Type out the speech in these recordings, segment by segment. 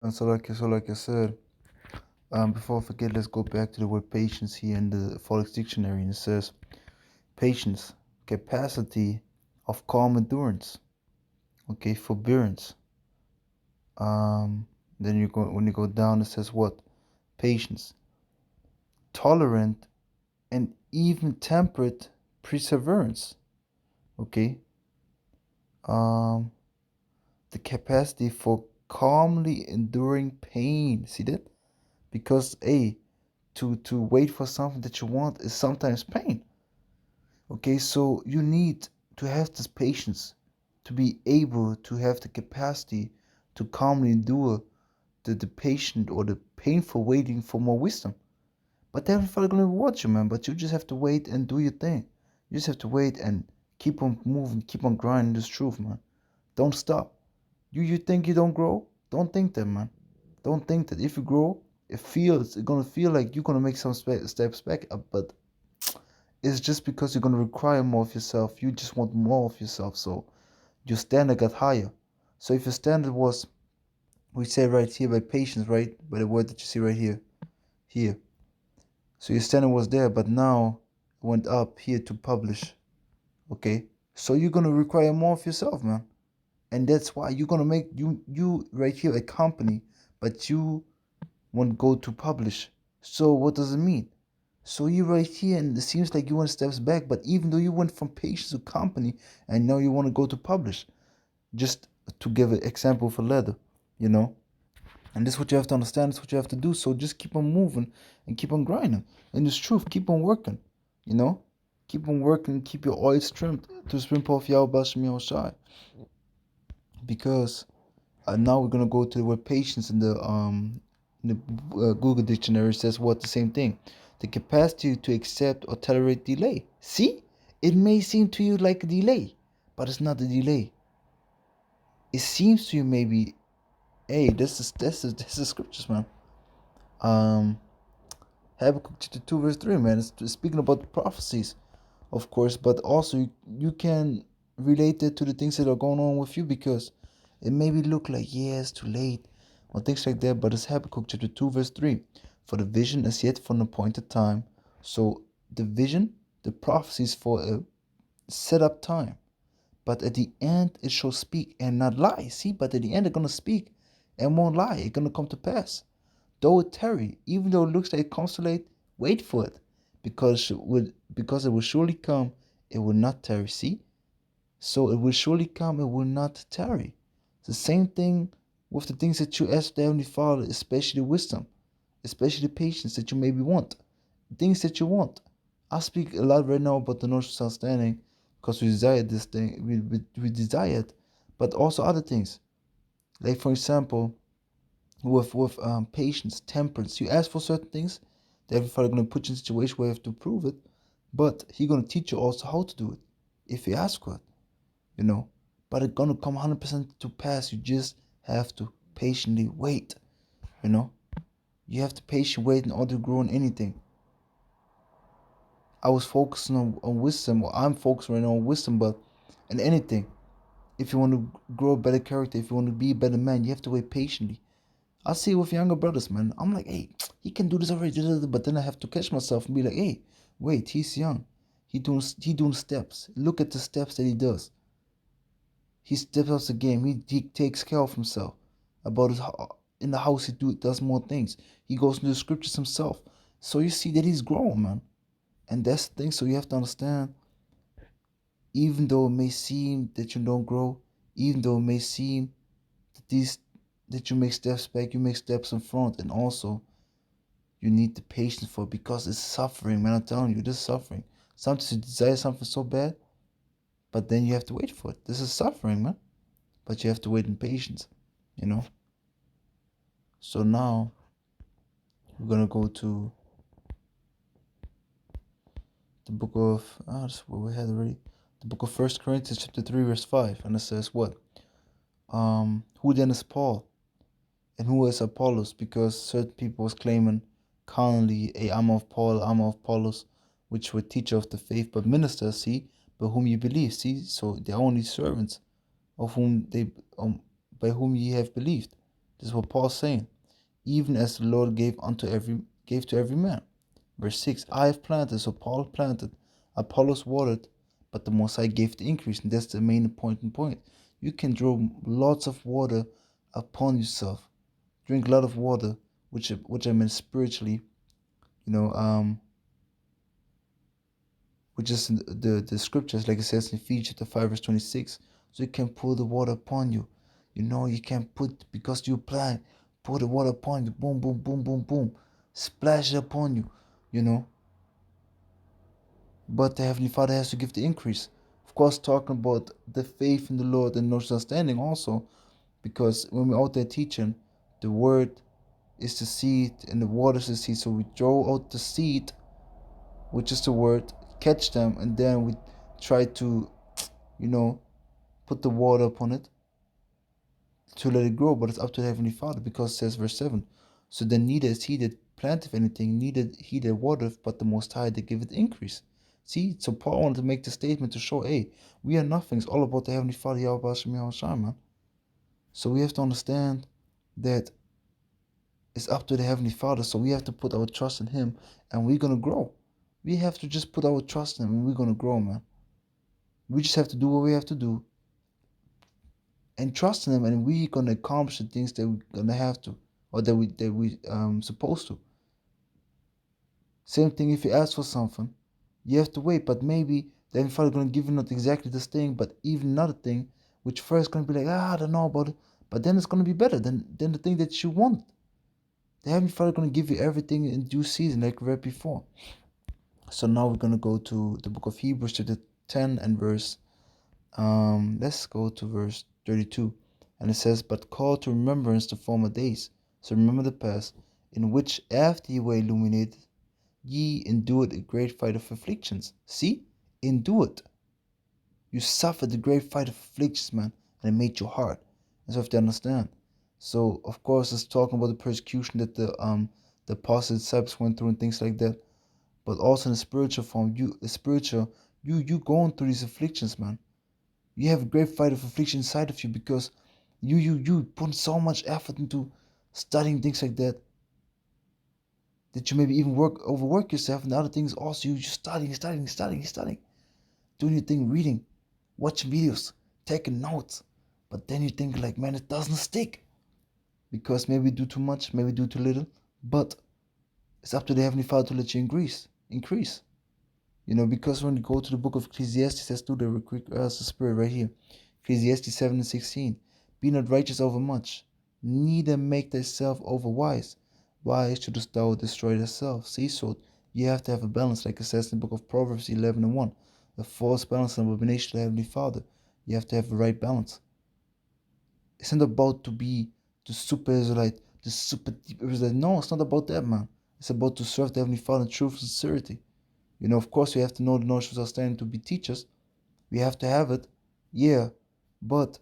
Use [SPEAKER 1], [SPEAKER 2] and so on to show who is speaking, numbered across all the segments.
[SPEAKER 1] And so like I said, before I forget, let's go back to the word patience here in the Forex Dictionary, and it says patience, capacity of calm endurance, okay, forbearance. Then when you go down, it says what? Patience, tolerant and even temperate perseverance, okay. Um, the capacity for calmly enduring pain. See that? Because to wait for something that you want is sometimes pain. Okay, so you need to have this patience to be able to have the capacity to calmly endure the patient or the painful waiting for more wisdom. But they're probably gonna reward you, man. But you just have to wait and do your thing. You just have to wait and keep on moving, keep on grinding this truth, man. Don't stop. You think you don't grow? Don't think that, man. Don't think that. If you grow, it's gonna feel like you're gonna make some steps back up, but it's just because you're gonna require more of yourself. You just want more of yourself, so your standard got higher. So if your standard was, we say right here by patience, right, by the word that you see right here. So your standard was there, but now it went up here to publish. Okay, so you're gonna require more of yourself, man, and that's why you're gonna make you right here a company, but you won't go to publish. So what does it mean? So you right here, and it seems like you went steps back, but even though you went from patience to company, and now you want to go to publish, just to give an example for leather, you know. And this is what you have to understand. This is what you have to do. So just keep on moving and keep on grinding. And it's truth. Keep on working, you know. Keep on working. Keep your oil trimmed to the spring of YAHAWASHI. Because now we're gonna go to the word patience in the Google dictionary. Says what? The same thing. The capacity to accept or tolerate delay. See, it may seem to you like a delay, but it's not a delay. It seems to you maybe, hey, this is scriptures, man. Habakkuk chapter 2 verse 3, man. It's speaking about prophecies, of course, but also you can relate it to the things that are going on with you, because it maybe look like, yeah, it's too late or things like that, but it's Habakkuk chapter 2 verse 3. For the vision is yet for an appointed time. So the vision, the prophecies for a set up time, but at the end it shall speak and not lie. See, but at the end it's gonna speak and won't lie. It's gonna come to pass. Though it tarry, even though it looks like it comes too late, wait for it, because it will surely come. It will not tarry. See, so it will surely come. It will not tarry. It's the same thing with the things that you ask the Heavenly Father, especially wisdom, especially the patience that you maybe want, things that you want. I speak a lot right now about the notion of understanding, because we desire this thing. We desire it, but also other things, like for example, with patience, temperance. You ask for certain things, the Heavenly Father gonna put you in a situation where you have to prove it, but He gonna teach you also how to do it if you ask for it, you know. But it's gonna come 100% to pass. You just have to patiently wait, you know. You have to patiently wait in order to grow in anything. I was focusing on wisdom, or I'm focusing right now on wisdom, but in anything, if you want to grow a better character, if you want to be a better man, you have to wait patiently. I see it with younger brothers, man. I'm like, hey, he can do this already, but then I have to catch myself and be like, hey, wait, he's young. He doing steps. Look at the steps that he does. He steps up the game. He takes care of himself. About his in the house, does more things. He goes into the scriptures himself. So you see that he's grown, man. And that's the thing. So you have to understand, even though it may seem that you don't grow, even though it may seem that that you make steps back, you make steps in front, and also you need the patience for it, because it's suffering, man. I'm telling you, this is suffering. Sometimes you desire something so bad, but then you have to wait for it. This is suffering, man. But you have to wait in patience, you know. So now we're gonna go to the book of that's what we had already. The book of 1 Corinthians chapter 3 verse 5, and it says what? Who then is Paul, and who is Apollos? Because certain people was claiming commonly, hey, I'm of Paul, I'm of Apollos, which were teacher of the faith, but ministers, see, by whom you believe, see, so they're only servants of whom they by whom ye have believed, This is what Paul's saying. Even as the Lord gave to every man. Verse 6, I have planted, so Paul planted, Apollos watered, but the Most High gave the increase. And that's the main important point. You can draw lots of water upon yourself. Drink a lot of water, which I mean spiritually, which is the scriptures, like it says in Ephesians chapter 5 verse 26. So you can pour the water upon you. You can put, because you plant, pour the water upon you, boom, boom, boom, boom, boom, splash it upon you. But the Heavenly Father has to give the increase. Of course, talking about the faith in the Lord and knowledge and understanding also, because when we're out there teaching, the word is the seed and the water is the seed. So we draw out the seed, which is the word, catch them, and then we try to, put the water upon it to let it grow. But it's up to the Heavenly Father, because it says verse 7. So then neither is he that planteth anything, neither he that watereth, but the Most High that giveth increase. See, so Paul wanted to make the statement to show, hey, we are nothing. It's all about the Heavenly Father, YAHAWASHI, man. So we have to understand that it's up to the Heavenly Father. So we have to put our trust in Him, and we're going to grow. We have to just put our trust in Him, and we're going to grow, man. We just have to do what we have to do and trust in Him, and we're going to accomplish the things that we're going to have to, or that we supposed to. Same thing if you ask for something, you have to wait, but maybe the Heavenly Father is going to give you not exactly this thing, but even another thing, which first going to be like, I don't know about it, but then it's going to be better than the thing that you want. The Heavenly Father is going to give you everything in due season, like we read before. So now we're going to go to the book of Hebrews chapter 10 and verse, let's go to verse 32. And it says, but call to remembrance the former days. So remember the past, in which after ye were illuminated, ye endured a great fight of afflictions. See? Endured. You suffered the great fight of afflictions, man, and it made you hard. And so you have to understand. So of course it's talking about the persecution that the apostles, disciples went through and things like that. But also in the spiritual form, you going through these afflictions, man. You have a great fight of affliction inside of you, because you put so much effort into studying things like that you maybe even overwork yourself, and the other things also you just studying, doing your thing, reading, watching videos, taking notes. But then you think like, man, it doesn't stick, because maybe you do too much, maybe do too little. But it's up to the Heavenly Father to let you increase. Because when you go to the book of Ecclesiastes, let's do the quick spirit right here. Ecclesiastes 7 and 16. Be not righteous over much, neither make thyself over wise. Why shouldest thou destroy thyself? See, so you have to have a balance, like it says in the book of Proverbs 11 and 1. A false balance and abomination to the Heavenly Father. You have to have the right balance. It's not about to be the super Israelite, the super deep Israelite. No, it's not about that, man. It's about to serve the Heavenly Father in truth and sincerity. Of course, we have to know the knowledge of understanding to be teachers. We have to have it, yeah, but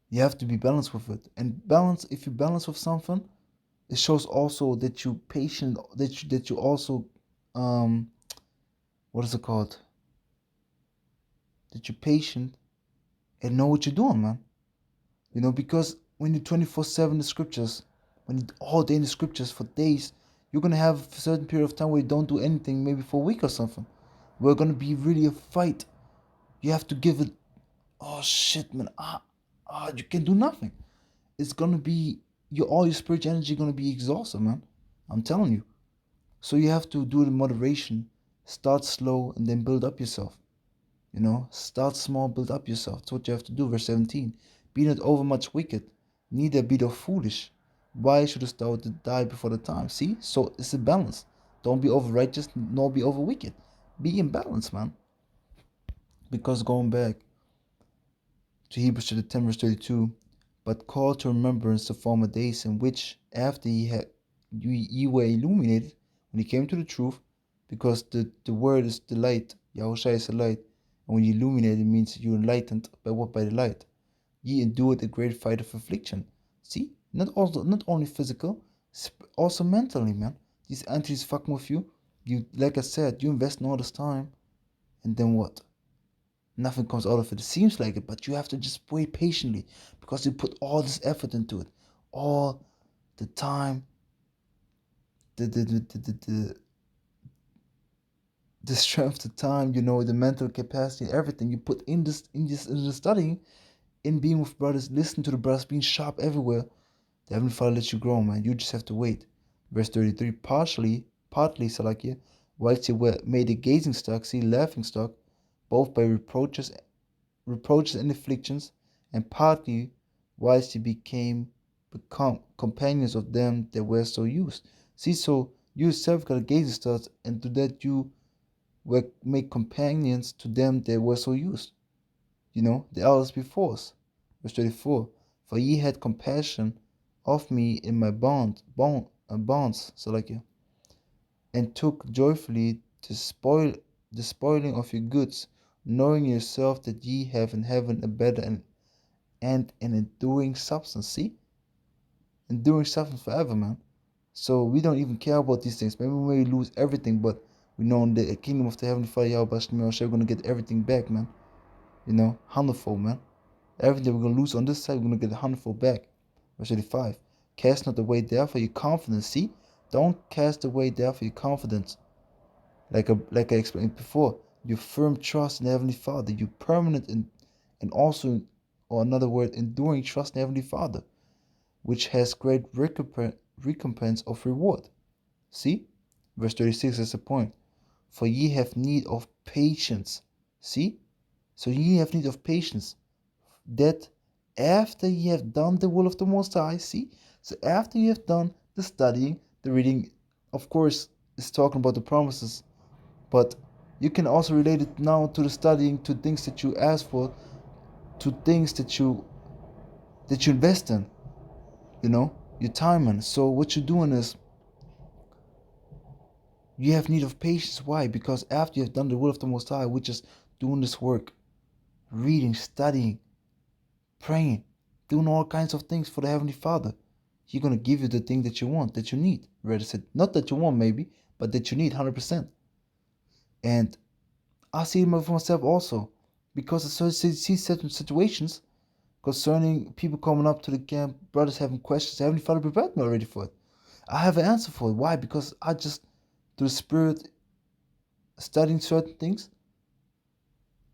[SPEAKER 1] you have to be balanced with it. And balance, if you balance with something, it shows also that you patient, that you also, what is it called? That you're patient and know what you're doing, man. Because when you're 24/7 in the scriptures, when you're all day in the scriptures for days, you're going to have a certain period of time where you don't do anything, maybe for a week or something. We're going to be really a fight. You have to give it, oh shit, man, you can do nothing. It's going to be, all your spiritual energy going to be exhausted, man. I'm telling you. So you have to do it in moderation. Start slow and then build up yourself. Start small, build up yourself. That's what you have to do. Verse 17. Be not overmuch wicked, neither be thou foolish. Why shouldest thou die before the time? See? So it's a balance. Don't be over righteous, nor be over wicked. Be in balance, man. Because going back to Hebrews chapter 10 verse 32, but call to remembrance the former days in which after ye were illuminated, when you came to the truth, because the word is the light, Yahushua is the light, and when you illuminate, it means you're enlightened by what? By the light. Ye endured a great fight of affliction. See? Not only physical, also mentally, man. These entities fucking with you. You, like I said, you invest in all this time, and then what? Nothing comes out of it. It seems like it, but you have to just wait patiently, because you put all this effort into it. all the time, the strength, the time, the mental capacity, everything you put in the studying, in being with brothers, listen to the brothers, being sharp everywhere. The Heavenly Father lets you grow, man. You just have to wait. Verse 33, partly, Salakia, whilst you were made a gazing stock, see, laughing stock, both by reproaches and afflictions, and partly whilst you become companions of them that were so used. See, so you yourself got a gazing stock, and to that you were made companions to them that were so used. The elders before us. Verse 34, for ye had compassion of me in my bonds, Salakia, and took joyfully the spoiling of your goods, knowing yourself that ye have in heaven a better and an enduring substance. See? Enduring substance forever, man. So we don't even care about these things. Maybe we may lose everything, but we know in the kingdom of the Heavenly Father, YAHWAH, we're going to get everything back, man. Hundredfold, man. Everything we're going to lose on this side, we're going to get a hundredfold back. Verse 85. Cast not away therefore your confidence. See? Don't cast away therefore your confidence. Like I explained before, your firm trust in the Heavenly Father, your permanent and also, or another word, enduring trust in the Heavenly Father, which has great recompense of reward. See? Verse 36 is the point. For ye have need of patience. See? So ye have need of patience, that after ye have done the will of the Most High, see? So after you have done the studying, the reading, of course, is talking about the promises, but you can also relate it now to the studying, to things that you ask for, to things that you invest in, your time in. So what you're doing is, you have need of patience. Why? Because after you have done the will of the Most High, which is doing this work, reading, studying, praying, doing all kinds of things for the Heavenly Father, He's going to give you the thing that you want, that you need. Rather said, not that you want maybe, but that you need 100%. And I see it for myself also, because I see certain situations concerning people coming up to the camp, brothers having questions. The Heavenly Father prepared me already for it. I have an answer for it. Why? Because I just, through the Spirit, studying certain things,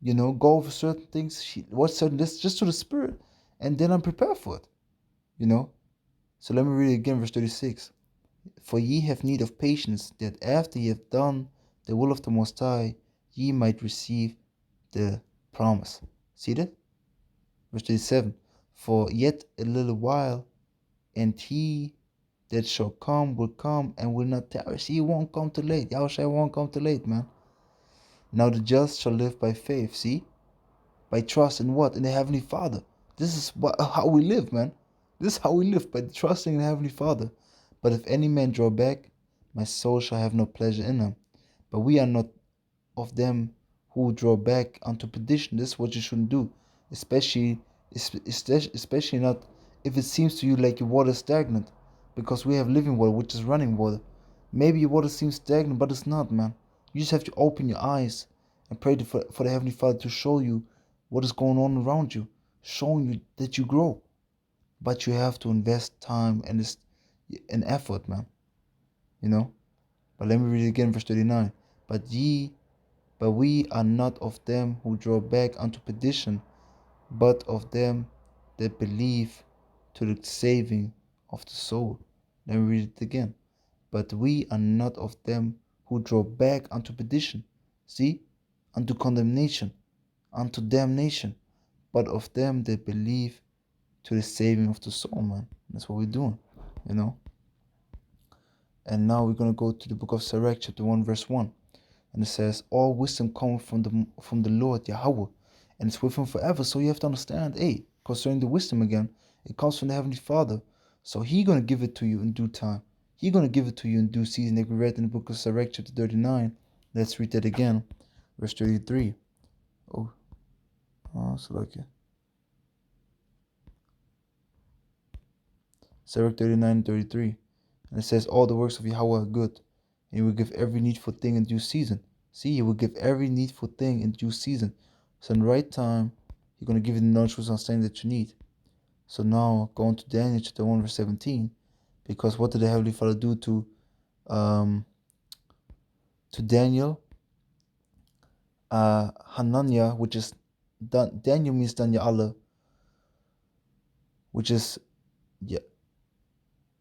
[SPEAKER 1] go over certain things, watch certain lists just to the Spirit, and then I'm prepared for it, So let me read it again, verse 36. For ye have need of patience, that after ye have done the will of the Most High, ye might receive the promise. See that? Verse 37. For yet a little while, and he that shall come will come and will not tarry. See, he won't come too late. Yahushua won't come too late, man. Now the just shall live by faith. See? By trust in what? In the Heavenly Father. This is how we live, man. This is how we live, by trusting in the Heavenly Father. But if any man draw back, my soul shall have no pleasure in him. But we are not of them who draw back unto perdition. This is what you shouldn't do. Especially not if it seems to you like your water is stagnant. Because we have living water, which is running water. Maybe your water seems stagnant, but it's not, man. You just have to open your eyes and pray for the Heavenly Father to show you what is going on around you, showing you that you grow. But you have to invest time and effort, man. But let me read it again, verse 39. But we are not of them who draw back unto perdition, but of them that believe to the saving of the soul. Let me read it again. But we are not of them who draw back unto perdition, see, unto condemnation, unto damnation, but of them that believe to the saving of the soul, man. That's what we're doing, And now we're going to go to the book of Sirach, chapter 1, verse 1. And it says, all wisdom comes from the Lord, Yahawah, and it's with him forever. So you have to understand, concerning the wisdom again, it comes from the Heavenly Father. So He's going to give it to you in due time. He's going to give it to you in due season. Like we read in the book of Sirach, chapter 39. Let's read that again. Verse 33. Sirach 39:33. And it says, all the works of Yahawah are good, and He will give every needful thing in due season. See, He will give every needful thing in due season. So in the right time, He's going to give you the knowledge and understanding that you need. So now going to Daniel chapter 1 verse 17, because what did the Heavenly Father do to Daniel? Hananiah, which is Daniel means Daniel Allah, which is, yeah.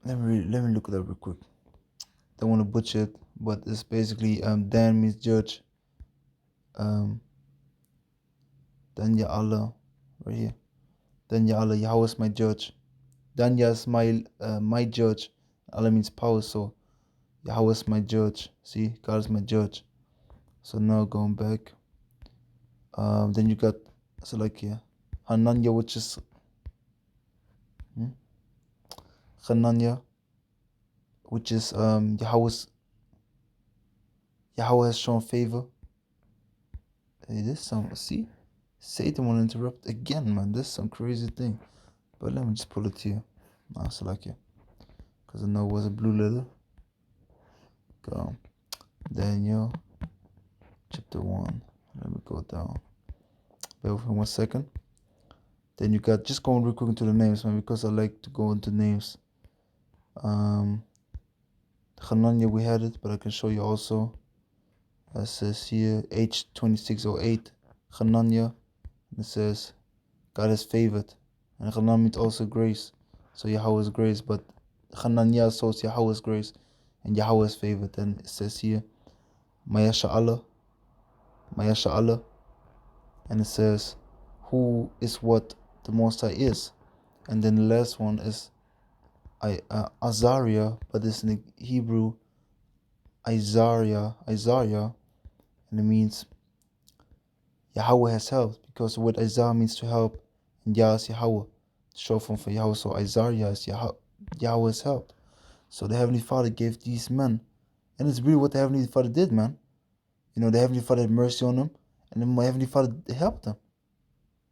[SPEAKER 1] Let me look it up real quick. Don't want to butcher it, but it's basically Dan means judge. Daniel Allah, right here. Daniel Allah, Yahweh is my judge. Daniel is my judge. Allah means power, so Yahweh is my judge. See, God is my judge. So now going back, then you got, so like here, Hananiah, which is Hananiah, which is Yahweh has shown favor. Hey, this some, see, Satan want to interrupt again, man. This is some crazy thing. But let me just pull it here. So like here, because I know it was a blue letter. Go Daniel chapter 1. Let me go down. Bear with me 1 second. Then you got, just going real quick into the names, man, because I like to go into names. Hananiah, we had it, but I can show you also. It says here H2608 Hananiah, and it says God has favored, and Hananiah means also grace. So Yahweh's grace, but Hananiah shows Yahweh's grace and Yahweh's favored. And it says here Mayasha Allah, and it says who is what the Most High is. And then the last one is Azariah, but it's in the Hebrew Isaiah, and it means Yahweh has helped, because the word Isaiah means to help, and Yah is Yahweh, short form for Yahweh. So Isaiah is Yahweh has helped. So the Heavenly Father gave these men, and it's really what the Heavenly Father did, man. You know, the Heavenly Father had mercy on them, and then my Heavenly Father helped them.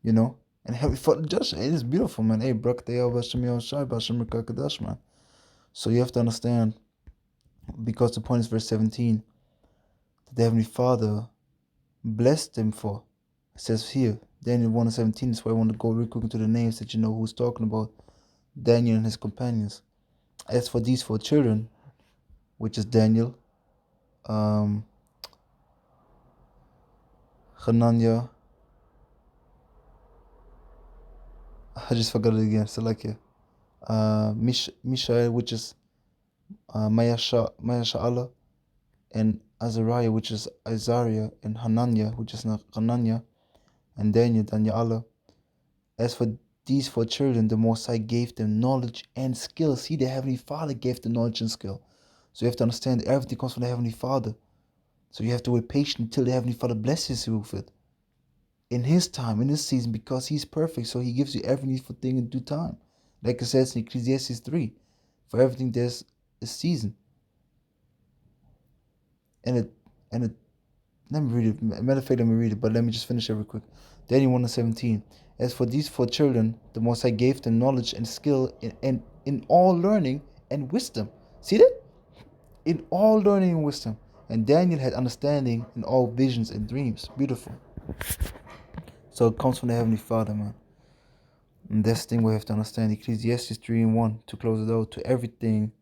[SPEAKER 1] You know, and Heavenly Father judged. It is beautiful, man. Hey, BARAK, man. So you have to understand, because the point is verse 17, that the Heavenly Father blessed them for. It says here, Daniel 1:17, that's why I want to go real quick into the names that you know who's talking about Daniel and his companions. As for these 4 children, which is Daniel, Hananiah, I just forgot it again, so like here, Mishael, which is Mayasha Allah, and Azariah, which is Isaiah, and Hananiah, which is Hananiah, and Daniel Allah. As for these 4 children, the Most High gave them knowledge and skill. See, the Heavenly Father gave them knowledge and skill. So you have to understand that everything comes from the Heavenly Father. So you have to wait patient until the Heavenly Father blesses you with it. In His time, in His season, because He's perfect, so He gives you every needful thing in due time. Like it says in Ecclesiastes 3, for everything there's a season. And it, let me read it. Matter of fact, let me read it, but let me just finish it real quick. Daniel 1:17. As for these 4 children, the Most High gave them knowledge and skill in all learning and wisdom. See that? In all learning and wisdom. And Daniel had understanding in all visions and dreams. Beautiful. So it comes from the Heavenly Father, man. And that's the thing we have to understand. Ecclesiastes 3:1, to close it out, to everything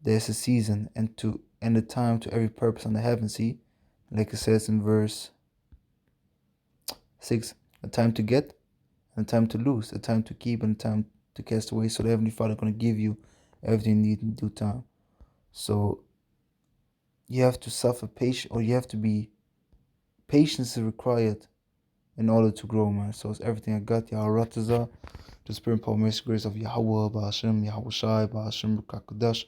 [SPEAKER 1] there's a season, and a time to every purpose under heaven. See? Like it says in verse 6, a time to get and a time to lose, a time to keep and a time to cast away. So the Heavenly Father is going to give you everything you need in due time. So you have to suffer patience, or you have to be, patience is required in order to grow, man. So it's everything I got. YAHAWAH, the spirit and power, mercy, grace of YAHAWAH, BAHASHEM, YAHAWASHI, BAHASHEM, KADASH.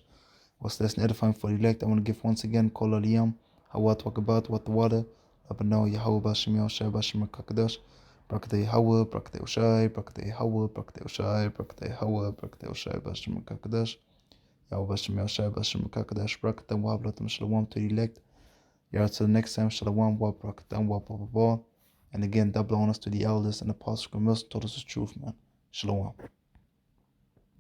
[SPEAKER 1] What's less than edifying for the elect. I want to give once again, HALALYAM, HAWAD, KABAD, THAWADAH, AHBANAWA, YAHAWAH, BAHASHEM, YAHAWASHI, BAHASHEM, KADASH. BARAK YAHAWAH, BARAK YAHAWASHI, BARAK YAHAWAH, BARAK YAHAWASHI, BARAK YAHAWAH, BARAK YAHAWASHI, BAHASHEM, KADASH. YAHWAH, BAHASHEM, YAHAWASHI, BAHASHEM, KADASH. BARAK Shalom to the elect. Till next time, Shalom, BARAK and again, double honors to the elders and apostles who told us the truth, man. Shalom.